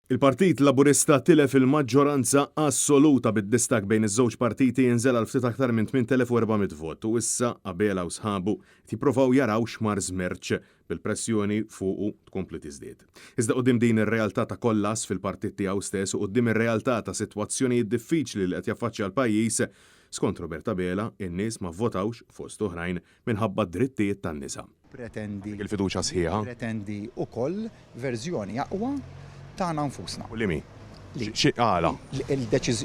Il-Partit Laburista tilef il-maġġoranza assoluta bid-distak bejn iż-żewġ partiti jinżel għal ftit aktar minn 8400 vot u issa Abela u sħabu jippruvaw jaraw x'mar żmerċ bil-pressjoni fuqu tkompli tiżdied. Iżda qudiem din ir-realtà ta' kollas fil-partit tiegħu stess u qudiem ir-realtà ta' sitwazzjonijiet diffiċli li qed jaffaċċja l-pajjiż, skont Robert Abela, in-nies ma vvotawx fost oħrajn minħabba d-drittijiet tan-nisa. Il-fiduċja sħiħa. Pretendi wkoll verżjoni aqwa tagħna nfusna. U li mi? Għala.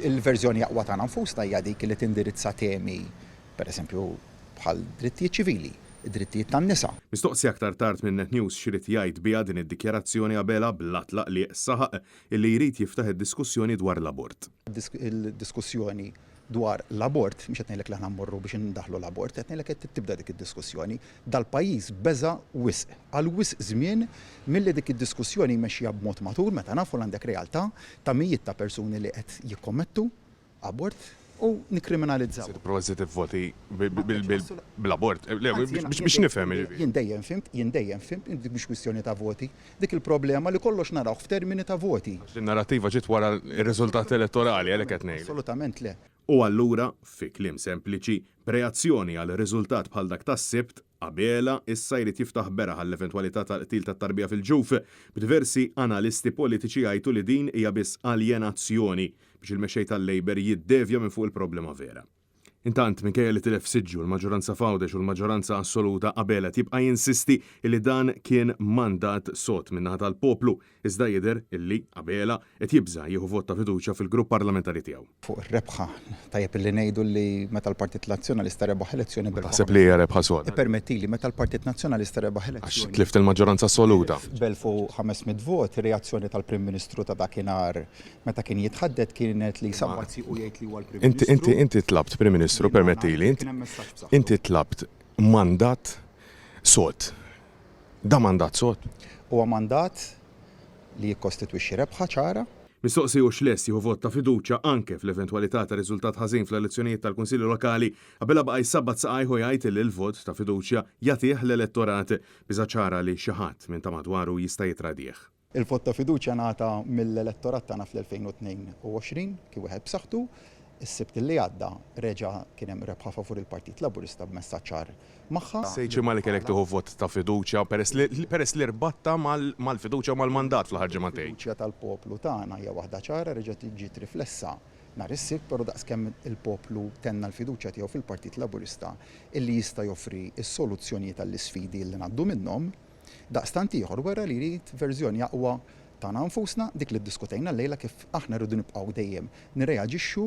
Il-verżjoni aqwa tagħna nfusna hija dik li tindirizza temi, pereżempju bħal drittijiet ċivili, id-drittijiet tan-nisa. Mistoqsi aktar tard minn Net News x'irid jgħid biha din id-dikjarazzjoni Abela bl-atlaq li saħaq illi jrid jiftaħ id-diskussjoni dwar l-abort. Il-diskussjoni dwar l-abort, mhux qed ngħidlek li aħna mmorru biex indaħħlu l-abort, qed ngħidlek qed tibda dik id-diskussjoni. Dal-pajjiż beża' wisq, għal wisq żmien milli dik id-diskussjoni mexxija b'mod matur meta nafu għandek realtà ta' mijiet ta' persuni li qed jikkommettu abort u nikkriminalizzaw. Tipprova żid tivvoti bil-abort. Biex nifhem. Jien dejjem fimt, biex kwistjoni ta' voti. Dik il-problema li kollox naraw f'termini ta' voti. In-narrattiva ġiet wara r-riżultati elettorali għalhekk qed ngħid. Assolutament le. U allura, fi kliem sempliċi, b'reazzjoni għal riżultat bħal dak tas-sibt, Abela issa jrid jiftaħ beraħ għall-eventwalità tal-qtil tat-tarbija fil-ġuf b'diversi analisti politiċi jgħidu li din hija biss aljenazzjoni biex il-mexxej tal-Labor jiddevja minn fuq il-problema vera. Intant minkejja li tilef siġġu l-maġġoranza fawdex u l-maġġoranza assoluta Abela tibqa' jinsisti li dan kien mandat sod min-naħa tal-poplu, iżda jidher illi Abela qed jibża jieħu vot ta' fiduċja fil-grupp parlamentari tiegħu. Fuq ir-rebħa tajjeb illi ngħidu li meta l-Partit Nazzjonalista rebaħ elezzjoni Taħseb li hija rebħa soda. Permettili meta l-Partit Nazzjonalista rebaħ elezzjoni. Għax tlift il-maġġoranza assoluta. B'1500 vot, reazzjoni tal-Prim Ministru ta' dakinhar meta kien jitħaddet kienet li sabazzi u jgħid li huwa l-Prim Ministru. Inti tlabt Prim Ministru permettili, inti tlabt mandat sod. Da mandat sod? Huwa mandat li jikkostitwixxi rebħa ċara. Mistoqsi u x'lest jieħu vot ta' fiduċja anke fl-eventwalità ta' riżultat ħażin fl-elezzjonijiet tal-Kunsilli Lokali, Abela baqa' jsabbat saqajh u jgħid li l-vot ta' fiduċja jagħtih l-elettorat biża' ċara li xi ħadd minn ta' madwaru jista' jitradih. Il-vot ta' fiduċja ngħata mill-elettorat tagħna fl-2022 kien wieħed b'saħħtu. Is-sibt li għadda reġa' kien hemm rebħa favur il-Partit Laburista b'messaġġ ċar magħha. Sejġi ma li kellek tieħu vot ta' fiduċja peress li rbatta mal-fiduċja u mal-mandat fl-aħħar ġimagħtejn. Il-fiduċja tal-poplu tagħna hija waħda ċara reġa' tiġi riflessa nhar is-sibt, però daqskemm il-poplu tenna l-fiduċja tiegħu fil-Partit Laburista illi jista' joffri s-soluzzjonijiet tal-isfidi li ngħaddu minnhom, daqstant ieħor wara li jrid verżjoni aqwa tagħna nfusna dik li ddiskutejna llejla kif aħna rridu nibqgħu dejjem nirreaġixxu.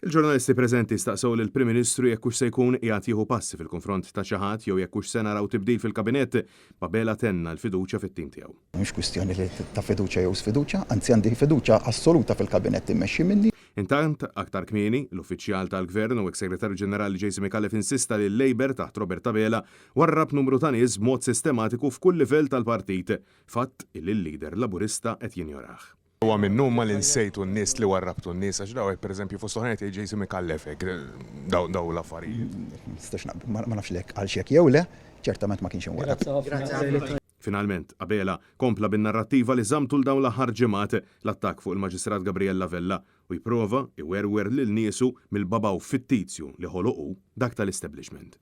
Il-ġurnalisti preżenti staqsew lill-Prim Ministru jekk hux se jkun qiegħed jieħu passi fil-konfront ta' xi ħadd jew jekk hux se naraw tibdil fil-kabinett, Abela tenna l-fiduċja fit-tim tiegħu. Mhux kwistjoni li ta' fiduċja jew sfiduċja, anzi għandi fiduċja assoluta fil-kabinett immexxi minni. Intant, aktar kmieni, l-uffiċjal tal-Gvern u ex-Segretarju Ġenerali Jason McAuliffe insista li l-Labor taħt Robert Abela warrab numru ta' nies b'mod sistematiku f'kull livell tal-partit, fatt illi l-lider Laburista qed jinjorah. Huwa minnu ma li nsejtu n-nies li warrabtu n-nies għax daw pereżempju fost oħrajn jgħid Jason McAuliffe daw l-affarijiet. Ma nafx lek għal xek jew le, ċertament ma kienx inwarrab. Finalment, Abela kompla bin-narrattiva li żamtu l dawn l-aħħar ġimgħat l-attakk fuq il-Maġistrat Gabriella Vella u jipprova iwerwer lil niesu mill-babaw fittizju li ħoloqu dak tal-establishment.